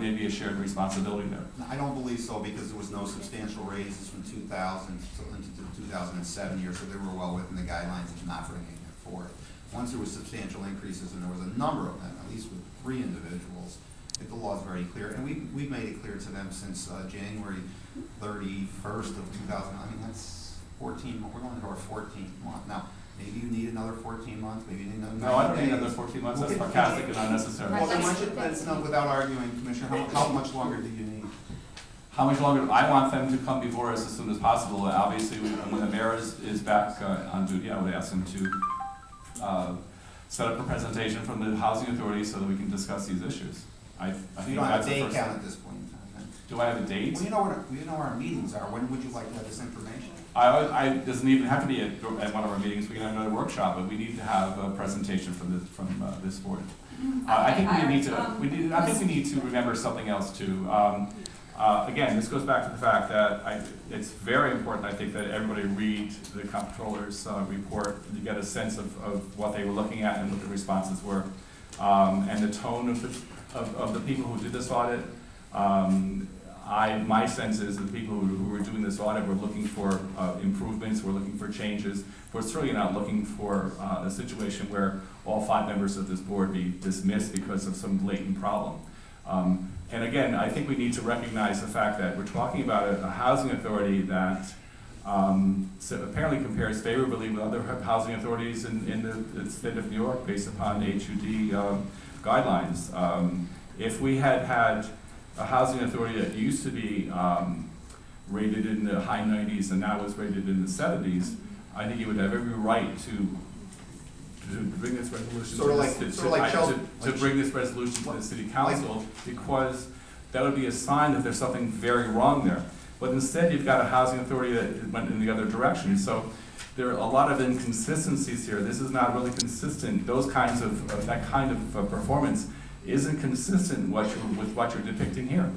may be a shared responsibility there. I don't believe so, because there was no substantial raises from 2000 into the 2007 year, so they were well within the guidelines of not bringing it forth. Once there was substantial increases, and there was a number of them, at least with 3 individuals, the law is very clear, and we've made it clear to them since January 31st of 2000. I mean, that's 14. We're going into our 14th month now. Maybe you need another 14 months. Maybe you need another. No, I don't need another 14 months. That's sarcastic and unnecessary. Well, then let's know, without arguing, Commissioner, how much longer do you need? How much longer? I want them to come before us as soon as possible. Obviously, when the mayor is back on duty, I would ask him to set up a presentation from the housing authority so that we can discuss these isures. I think you don't have that's a the date first count thing. at this point in time. Do I have a date? Well, you know where our meetings are. When would you like to have this information? It doesn't even have to be at one of our meetings. We can have another workshop, but we need to have a presentation from this board. I think we need to remember something else too. Again, this goes back to the fact that it's very important, I think, that everybody read the comptroller's report to get a sense of what they were looking at and what the responses were, and the tone of the people who did this audit. My sense is that the people who were doing this audit were looking for improvements, were looking for changes. We're certainly not looking for a situation where all 5 members of this board be dismissed because of some blatant problem. And again, I think we need to recognize the fact that we're talking about a housing authority that apparently compares favorably with other housing authorities in the state of New York based upon HUD guidelines. If we had a housing authority that used to be rated in the high 90s and now is rated in the 70s, I think you would have every right to bring this resolution to bring this resolution to the city council, because that would be a sign that there's something very wrong there. But instead, you've got a housing authority that went in the other direction. So there are a lot of inconsistencies here. This is not really consistent. Those kinds of that kind of performance isn't consistent with what you're depicting here.